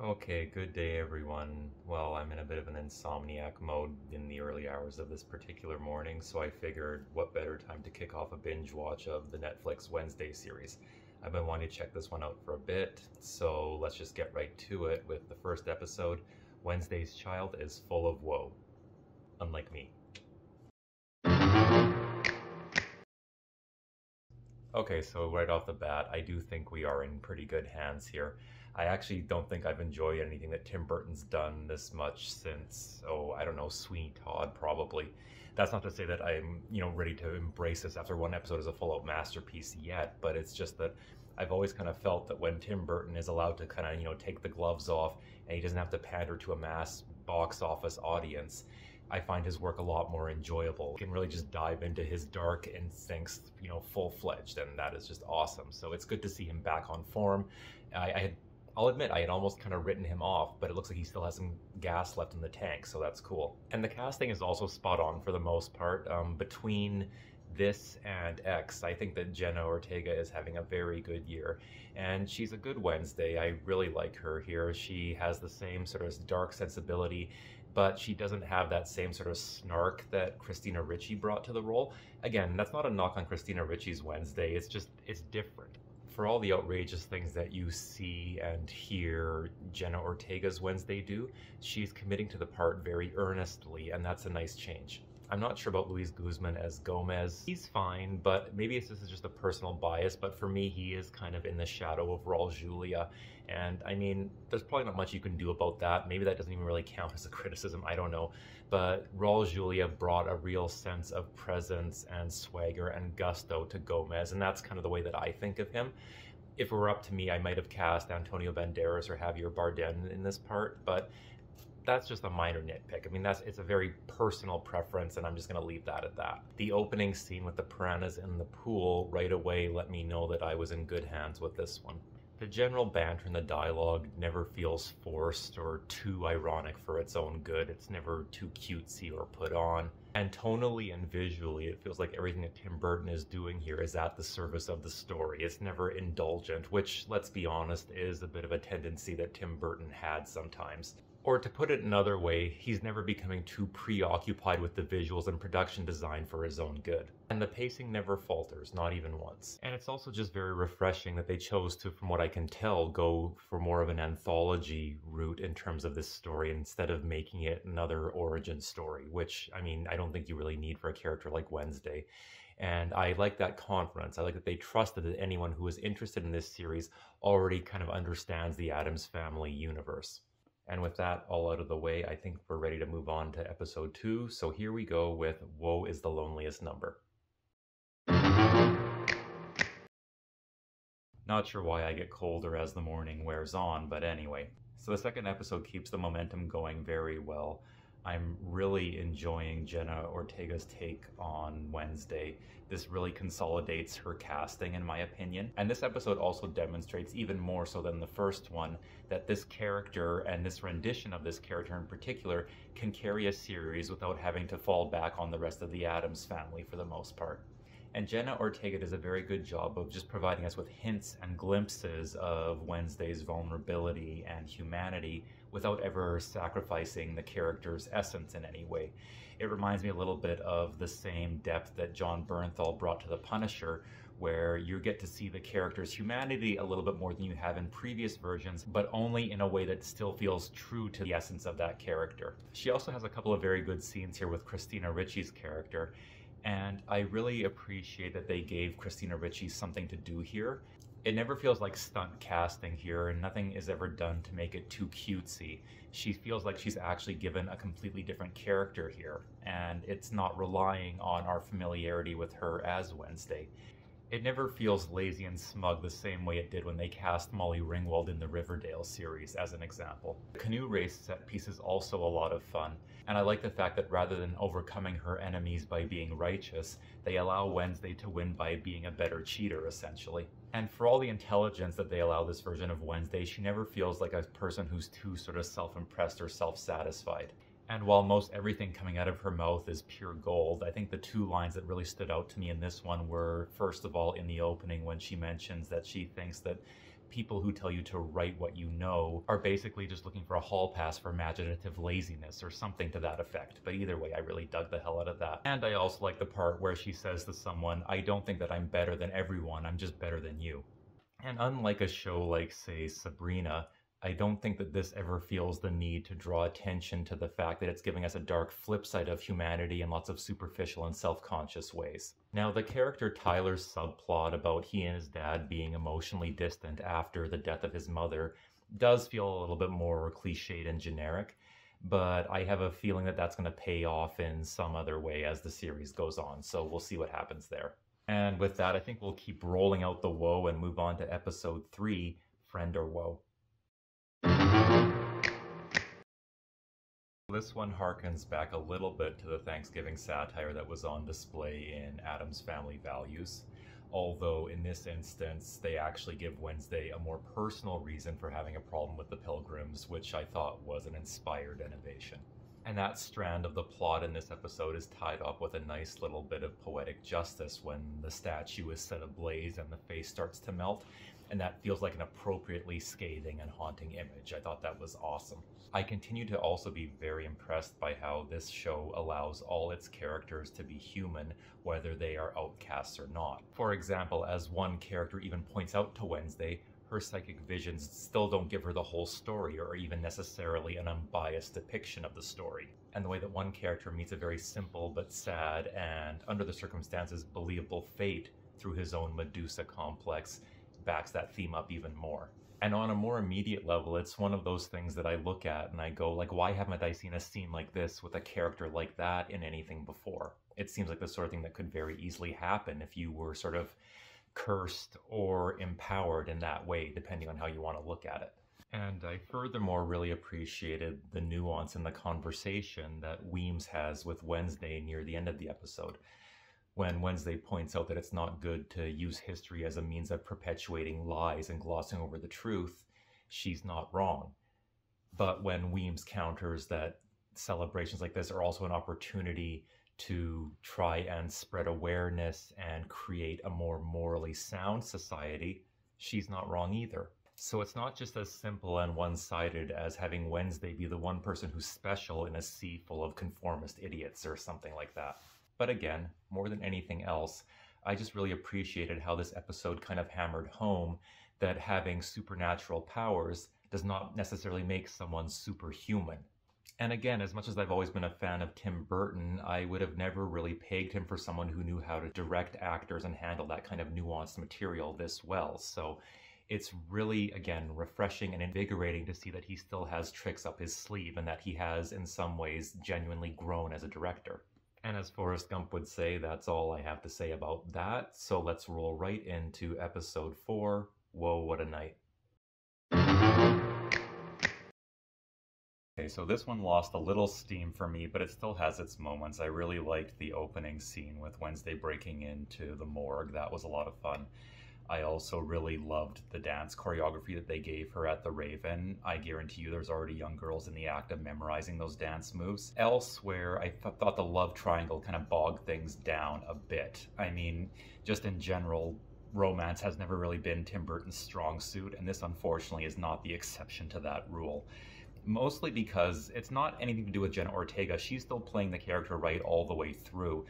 Okay, good day everyone. Well, I'm in a bit of an insomniac mode in the early hours of this particular morning, so I figured what better time to kick off a binge watch of the Netflix Wednesday series. I've been wanting to check this one out for a bit, so let's just get right to it with the first episode. Wednesday's child is full of woe, unlike me. Okay, so right off the bat, I do think we are in pretty good hands here. I actually don't think I've enjoyed anything that Tim Burton's done this much since, oh, I don't know, Sweeney Todd, probably. That's not to say that I'm ready to embrace this after one episode as a full-out masterpiece yet, but it's just that I've always kind of felt that when Tim Burton is allowed to kind of take the gloves off and he doesn't have to pander to a mass box office audience, I find his work a lot more enjoyable. He can really just dive into his dark instincts, full-fledged, and that is just awesome. So it's good to see him back on form. I'll admit, I had almost kind of written him off, but it looks like he still has some gas left in the tank, so that's cool. And the casting is also spot on for the most part. Between this and X, I think that Jenna Ortega is having a very good year, and she's a good Wednesday. I really like her here. She has the same sort of dark sensibility, but she doesn't have that same sort of snark that Christina Ricci brought to the role. Again, that's not a knock on Christina Ricci's Wednesday, it's different. For all the outrageous things that you see and hear Jenna Ortega's Wednesday do, she's committing to the part very earnestly, and that's a nice change. I'm not sure about Luis Guzman as Gomez. He's fine, but maybe this is just a personal bias, but for me, he is kind of in the shadow of Raul Julia. And I mean, there's probably not much you can do about that. Maybe that doesn't even really count as a criticism, I don't know. But Raul Julia brought a real sense of presence and swagger and gusto to Gomez, and that's kind of the way that I think of him. If it were up to me, I might have cast Antonio Banderas or Javier Bardem in this part, but that's just a minor nitpick. I mean, it's a very personal preference, and I'm just going to leave that at that. The opening scene with the piranhas in the pool right away let me know that I was in good hands with this one. The general banter in the dialogue never feels forced or too ironic for its own good. It's never too cutesy or put on. And tonally and visually, it feels like everything that Tim Burton is doing here is at the service of the story. It's never indulgent, which, let's be honest, is a bit of a tendency that Tim Burton had sometimes. Or to put it another way, he's never becoming too preoccupied with the visuals and production design for his own good. And the pacing never falters, not even once. And it's also just very refreshing that they chose to, from what I can tell, go for more of an anthology route in terms of this story instead of making it another origin story, which, I mean, I don't think you really need for a character like Wednesday. And I like that confidence. I like that they trusted that anyone who is interested in this series already kind of understands the Addams Family universe. And with that all out of the way, I think we're ready to move on to episode 2. So here we go with Woe is the Loneliest Number. Not sure why I get colder as the morning wears on, but anyway. So the second episode keeps the momentum going very well. I'm really enjoying Jenna Ortega's take on Wednesday. This really consolidates her casting, in my opinion. And this episode also demonstrates, even more so than the first one, that this character and this rendition of this character in particular can carry a series without having to fall back on the rest of the Addams family for the most part. And Jenna Ortega does a very good job of just providing us with hints and glimpses of Wednesday's vulnerability and humanity without ever sacrificing the character's essence in any way. It reminds me a little bit of the same depth that John Bernthal brought to The Punisher, where you get to see the character's humanity a little bit more than you have in previous versions, but only in a way that still feels true to the essence of that character. She also has a couple of very good scenes here with Christina Ricci's character, and I really appreciate that they gave Christina Ricci something to do here. It never feels like stunt casting here, and nothing is ever done to make it too cutesy. She feels like she's actually given a completely different character here, and it's not relying on our familiarity with her as Wednesday. It never feels lazy and smug the same way it did when they cast Molly Ringwald in the Riverdale series, as an example. The canoe race set piece is also a lot of fun, and I like the fact that rather than overcoming her enemies by being righteous, they allow Wednesday to win by being a better cheater, essentially. And for all the intelligence that they allow this version of Wednesday, she never feels like a person who's too sort of self-impressed or self-satisfied. And while most everything coming out of her mouth is pure gold, I think the two lines that really stood out to me in this one were, first of all, in the opening when she mentions that she thinks that people who tell you to write what you know are basically just looking for a hall pass for imaginative laziness or something to that effect. But either way, I really dug the hell out of that. And I also like the part where she says to someone, I don't think that I'm better than everyone, I'm just better than you. And unlike a show like, say, Sabrina, I don't think that this ever feels the need to draw attention to the fact that it's giving us a dark flip side of humanity in lots of superficial and self-conscious ways. Now, the character Tyler's subplot about he and his dad being emotionally distant after the death of his mother does feel a little bit more cliched and generic, but I have a feeling that that's going to pay off in some other way as the series goes on, so we'll see what happens there. And with that, I think we'll keep rolling out the woe and move on to episode 3, Friend or Woe. This one harkens back a little bit to the Thanksgiving satire that was on display in Addams Family Values, although in this instance they actually give Wednesday a more personal reason for having a problem with the Pilgrims, which I thought was an inspired innovation. And that strand of the plot in this episode is tied up with a nice little bit of poetic justice when the statue is set ablaze and the face starts to melt, and that feels like an appropriately scathing and haunting image. I thought that was awesome. I continue to also be very impressed by how this show allows all its characters to be human, whether they are outcasts or not. For example, as one character even points out to Wednesday, her psychic visions still don't give her the whole story or even necessarily an unbiased depiction of the story. And the way that one character meets a very simple but sad and, under the circumstances, believable fate through his own Medusa complex backs that theme up even more. And on a more immediate level, it's one of those things that I look at and I go, like, why haven't I seen a scene like this with a character like that in anything before? It seems like the sort of thing that could very easily happen if you were sort of cursed or empowered in that way, depending on how you want to look at it. And I furthermore really appreciated the nuance in the conversation that Weems has with Wednesday near the end of the episode, when Wednesday points out that it's not good to use history as a means of perpetuating lies and glossing over the truth. She's not wrong. But when Weems counters that celebrations like this are also an opportunity to try and spread awareness and create a more morally sound society, she's not wrong either. So it's not just as simple and one-sided as having Wednesday be the one person who's special in a sea full of conformist idiots or something like that. But again, more than anything else, I just really appreciated how this episode kind of hammered home that having supernatural powers does not necessarily make someone superhuman. And again, as much as I've always been a fan of Tim Burton, I would have never really pegged him for someone who knew how to direct actors and handle that kind of nuanced material this well. So it's really, again, refreshing and invigorating to see that he still has tricks up his sleeve and that he has, in some ways, genuinely grown as a director. And as Forrest Gump would say, that's all I have to say about that. So let's roll right into episode 4, Whoa, What a Night. Okay, so this one lost a little steam for me, but it still has its moments. I really liked the opening scene with Wednesday breaking into the morgue. That was a lot of fun. I also really loved the dance choreography that they gave her at the Raven. I guarantee you there's already young girls in the act of memorizing those dance moves. Elsewhere, I thought the love triangle kind of bogged things down a bit. I mean, just in general, romance has never really been Tim Burton's strong suit, and this unfortunately is not the exception to that rule. Mostly because it's not anything to do with Jenna Ortega. She's still playing the character right all the way through.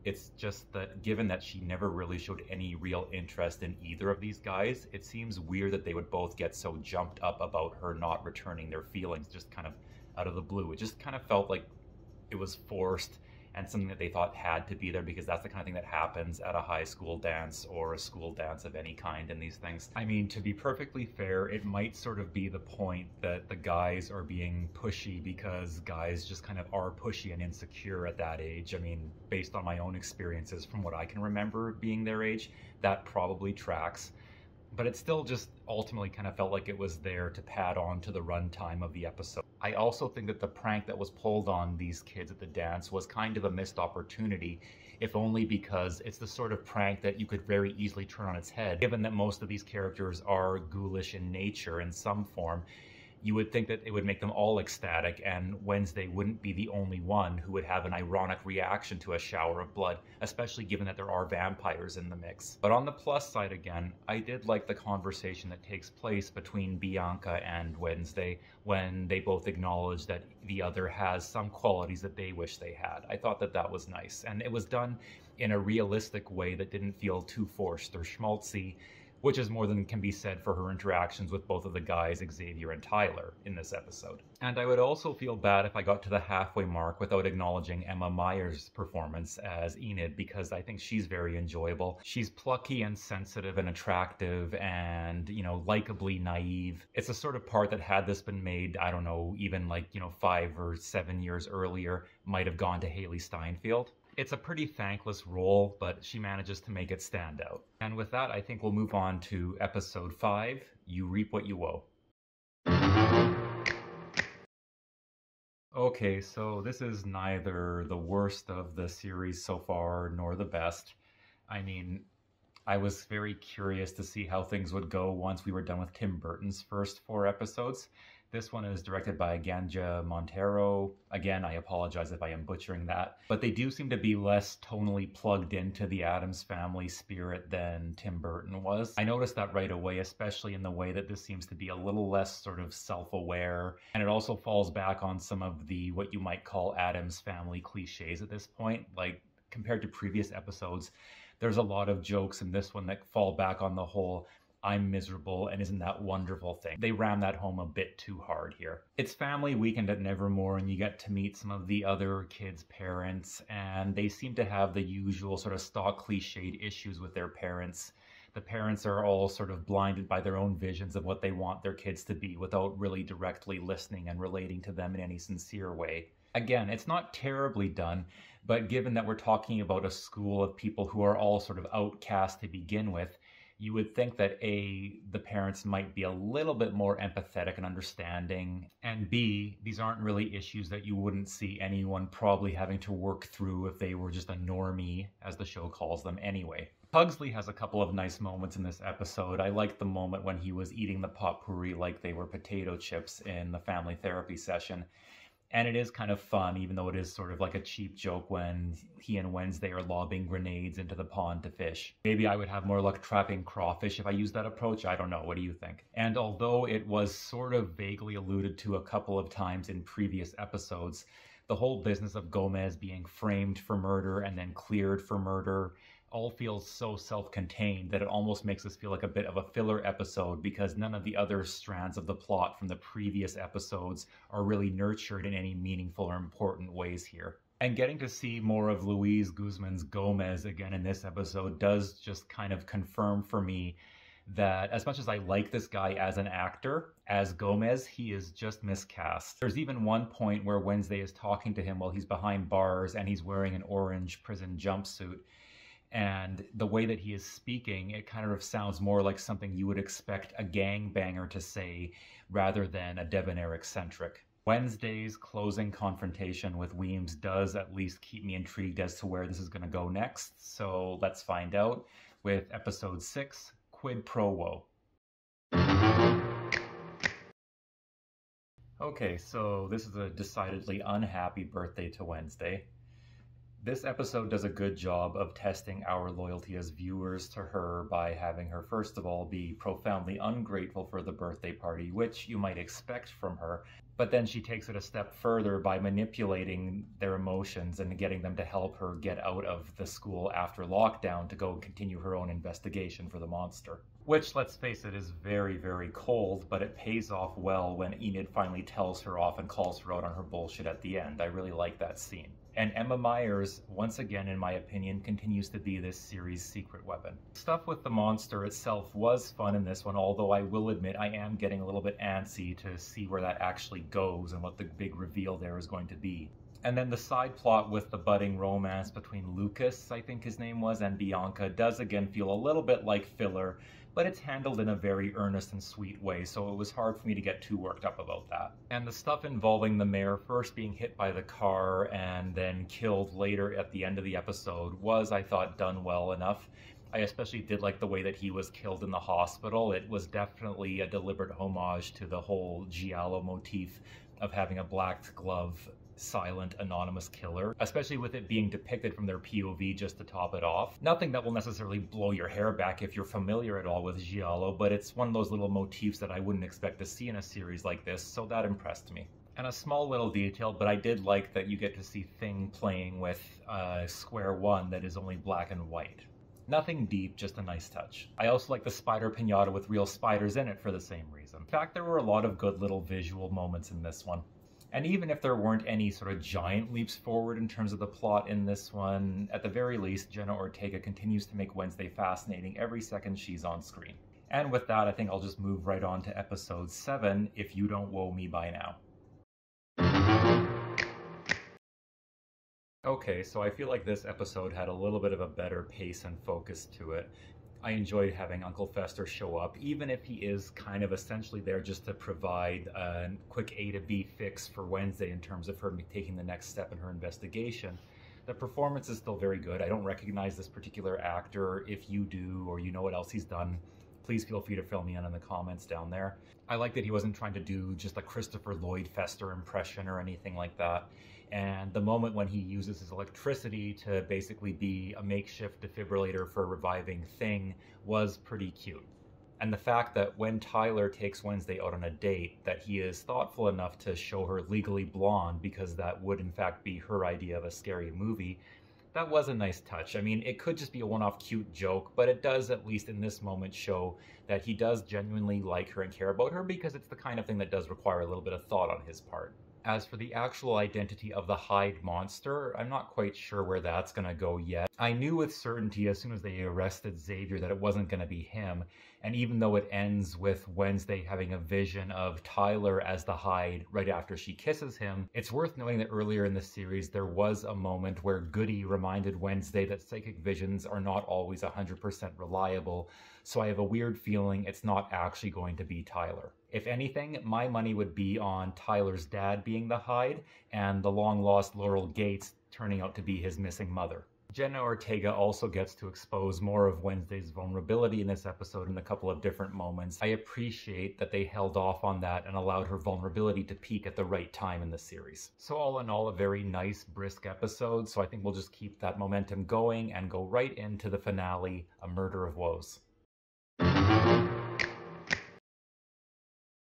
It's just that given that she never really showed any real interest in either of these guys, it seems weird that they would both get so jumped up about her not returning their feelings just kind of out of the blue. It just kind of felt like it was forced and something that they thought had to be there because that's the kind of thing that happens at a high school dance or a school dance of any kind in these things. I mean, to be perfectly fair, it might sort of be the point that the guys are being pushy because guys just kind of are pushy and insecure at that age. I mean, based on my own experiences from what I can remember being their age, that probably tracks. But it still just ultimately kind of felt like it was there to pad on to the runtime of the episode. I also think that the prank that was pulled on these kids at the dance was kind of a missed opportunity, if only because it's the sort of prank that you could very easily turn on its head, given that most of these characters are ghoulish in nature in some form. you would think that it would make them all ecstatic, and Wednesday wouldn't be the only one who would have an ironic reaction to a shower of blood, especially given that there are vampires in the mix. But on the plus side again, I did like the conversation that takes place between Bianca and Wednesday when they both acknowledge that the other has some qualities that they wish they had. I thought that that was nice, and it was done in a realistic way that didn't feel too forced or schmaltzy, which is more than can be said for her interactions with both of the guys, Xavier and Tyler, in this episode. And I would also feel bad if I got to the halfway mark without acknowledging Emma Myers' performance as Enid, because I think she's very enjoyable. She's plucky and sensitive and attractive and, likably naive. It's the sort of part that had this been made, I don't know, even 5 or 7 years earlier, might have gone to Haley Steinfeld. It's a pretty thankless role, but she manages to make it stand out. And with that, I think we'll move on to episode 5, You Reap What You Owe. Okay, so this is neither the worst of the series so far, nor the best. I mean, I was very curious to see how things would go once we were done with Tim Burton's first 4 episodes. This one is directed by Ganja Montero. Again, I apologize if I am butchering that. But they do seem to be less tonally plugged into the Addams Family spirit than Tim Burton was. I noticed that right away, especially in the way that this seems to be a little less sort of self-aware. And it also falls back on some of the, what you might call Addams Family cliches at this point. Like, compared to previous episodes, there's a lot of jokes in this one that fall back on the whole I'm miserable and isn't that wonderful thing. They ram that home a bit too hard here. It's family weekend at Nevermore and you get to meet some of the other kids' parents, and they seem to have the usual sort of stock cliched issues with their parents. The parents are all sort of blinded by their own visions of what they want their kids to be without really directly listening and relating to them in any sincere way. Again, it's not terribly done, but given that we're talking about a school of people who are all sort of outcast to begin with, you would think that A, the parents might be a little bit more empathetic and understanding, and B, these aren't really issues that you wouldn't see anyone probably having to work through if they were just a normie, as the show calls them anyway. Pugsley has a couple of nice moments in this episode. I liked the moment when he was eating the potpourri like they were potato chips in the family therapy session. And it is kind of fun, even though it is sort of like a cheap joke when he and Wednesday are lobbing grenades into the pond to fish. Maybe I would have more luck trapping crawfish if I used that approach. I don't know. What do you think? And although it was sort of vaguely alluded to a couple of times in previous episodes, the whole business of Gomez being framed for murder and then cleared for murder all feels so self-contained that it almost makes us feel like a bit of a filler episode because none of the other strands of the plot from the previous episodes are really nurtured in any meaningful or important ways here. And getting to see more of Luis Guzman's Gomez again in this episode does just kind of confirm for me that as much as I like this guy as an actor, as Gomez, he is just miscast. There's even one point where Wednesday is talking to him while he's behind bars and he's wearing an orange prison jumpsuit. And the way that he is speaking, it kind of sounds more like something you would expect a gangbanger to say rather than a debonair eccentric. Wednesday's closing confrontation with Weems does at least keep me intrigued as to where this is going to go next. So let's find out with episode 6, Quid Pro Quo. Okay, so this is a decidedly unhappy birthday to Wednesday. This episode does a good job of testing our loyalty as viewers to her by having her, first of all, be profoundly ungrateful for the birthday party, which you might expect from her, but then she takes it a step further by manipulating their emotions and getting them to help her get out of the school after lockdown to go and continue her own investigation for the monster. Which, let's face it, is very, very cold, but it pays off well when Enid finally tells her off and calls her out on her bullshit at the end. I really like that scene. And Emma Myers, once again, in my opinion, continues to be this series' secret weapon. Stuff with the monster itself was fun in this one, although I will admit I am getting a little bit antsy to see where that actually goes and what the big reveal there is going to be. And then the side plot with the budding romance between Lucas, I think his name was, and Bianca does again feel a little bit like filler, but it's handled in a very earnest and sweet way, so it was hard for me to get too worked up about that. And the stuff involving the mayor first being hit by the car and then killed later at the end of the episode was, I thought, done well enough. I especially did like the way that he was killed in the hospital. It was definitely a deliberate homage to the whole giallo motif of having a black glove, silent, anonymous killer, especially with it being depicted from their POV just to top it off. Nothing that will necessarily blow your hair back if you're familiar at all with giallo, but it's one of those little motifs that I wouldn't expect to see in a series like this, so that impressed me. And a small little detail, but I did like that you get to see Thing playing with Square One that is only black and white. Nothing deep, just a nice touch. I also like the spider pinata with real spiders in it for the same reason. In fact, there were a lot of good little visual moments in this one. And even if there weren't any sort of giant leaps forward in terms of the plot in this one, at the very least, Jenna Ortega continues to make Wednesday fascinating every second she's on screen. And with that, I think I'll just move right on to episode 7, If You Don't Woe Me By Now. Okay, so I feel like this episode had a little bit of a better pace and focus to it. I enjoyed having Uncle Fester show up, even if he is kind of essentially there just to provide a quick A to B fix for Wednesday in terms of her taking the next step in her investigation. The performance is still very good. I don't recognize this particular actor. If you do, or you know what else he's done, please feel free to fill me in the comments down there. I like that he wasn't trying to do just a Christopher Lloyd Fester impression or anything like that. And the moment when he uses his electricity to basically be a makeshift defibrillator for reviving Thing was pretty cute. And the fact that when Tyler takes Wednesday out on a date, that he is thoughtful enough to show her Legally Blonde, because that would in fact be her idea of a scary movie, that was a nice touch. I mean, it could just be a one-off cute joke, but it does, at least in this moment, show that he does genuinely like her and care about her, because it's the kind of thing that does require a little bit of thought on his part. As for the actual identity of the Hyde monster, I'm not quite sure where that's going to go yet. I knew with certainty as soon as they arrested Xavier that it wasn't going to be him, and even though it ends with Wednesday having a vision of Tyler as the Hyde right after she kisses him, it's worth noting that earlier in the series there was a moment where Goody reminded Wednesday that psychic visions are not always 100% reliable, so I have a weird feeling it's not actually going to be Tyler. If anything, my money would be on Tyler's dad being the Hyde, and the long-lost Laurel Gates turning out to be his missing mother. Jenna Ortega also gets to expose more of Wednesday's vulnerability in this episode in a couple of different moments. I appreciate that they held off on that and allowed her vulnerability to peak at the right time in the series. So all in all, a very nice, brisk episode, so I think we'll just keep that momentum going and go right into the finale, A Murder of Woes.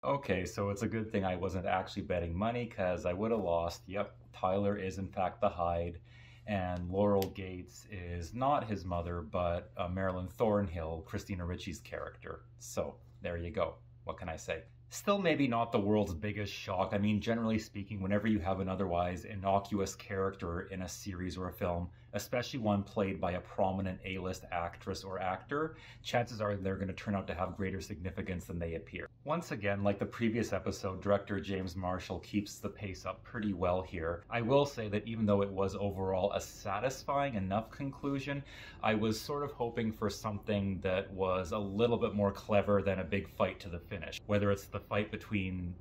Okay, so it's a good thing I wasn't actually betting money, because I would have lost. Yep, Tyler is in fact the Hyde, and Laurel Gates is not his mother, but Marilyn Thornhill, Christina Ricci's character. So, there you go. What can I say? Still maybe not the world's biggest shock. I mean, generally speaking, whenever you have an otherwise innocuous character in a series or a film, especially one played by a prominent A-list actress or actor, chances are they're going to turn out to have greater significance than they appear. Once again, like the previous episode, director James Marshall keeps the pace up pretty well here. I will say that even though it was overall a satisfying enough conclusion, I was sort of hoping for something that was a little bit more clever than a big fight to the finish. Whether it's the fight between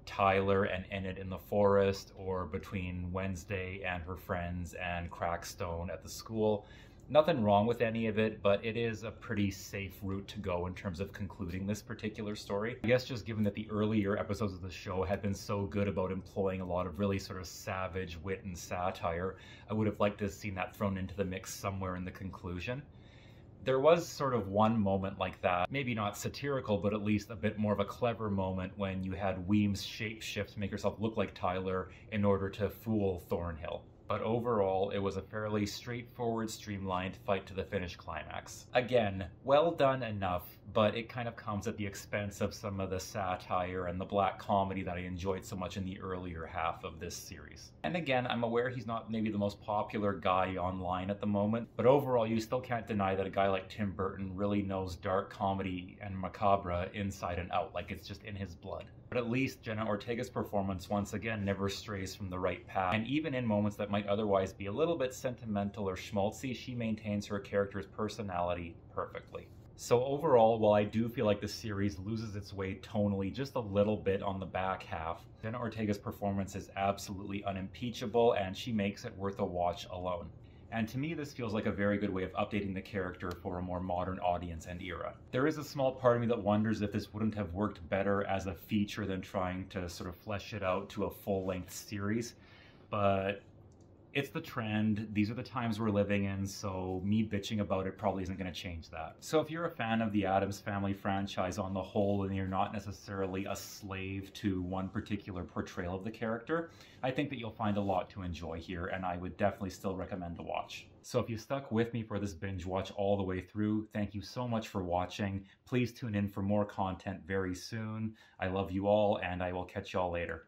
Tyler and Enid in the forest, or between Wednesday and her friends and Crackstone at the school. Nothing wrong with any of it, but it is a pretty safe route to go in terms of concluding this particular story. I guess just given that the earlier episodes of the show had been so good about employing a lot of really sort of savage wit and satire, I would have liked to have seen that thrown into the mix somewhere in the conclusion. There was sort of one moment like that, maybe not satirical, but at least a bit more of a clever moment when you had Weems shapeshift to make herself look like Tyler in order to fool Thornhill. But overall, it was a fairly straightforward, streamlined fight to the finish climax. Again, well done enough, but it kind of comes at the expense of some of the satire and the black comedy that I enjoyed so much in the earlier half of this series. And again, I'm aware he's not maybe the most popular guy online at the moment, but overall you still can't deny that a guy like Tim Burton really knows dark comedy and macabre inside and out, like it's just in his blood. But at least Jenna Ortega's performance once again never strays from the right path, and even in moments that might otherwise be a little bit sentimental or schmaltzy, she maintains her character's personality perfectly. So overall, while I do feel like the series loses its way tonally just a little bit on the back half, Jenna Ortega's performance is absolutely unimpeachable, and she makes it worth a watch alone. And to me, this feels like a very good way of updating the character for a more modern audience and era. There is a small part of me that wonders if this wouldn't have worked better as a feature than trying to sort of flesh it out to a full-length series, but it's the trend. These are the times we're living in, so me bitching about it probably isn't going to change that. So if you're a fan of the Addams Family franchise on the whole, and you're not necessarily a slave to one particular portrayal of the character, I think that you'll find a lot to enjoy here, and I would definitely still recommend the watch. So if you stuck with me for this binge watch all the way through, thank you so much for watching. Please tune in for more content very soon. I love you all, and I will catch y'all later.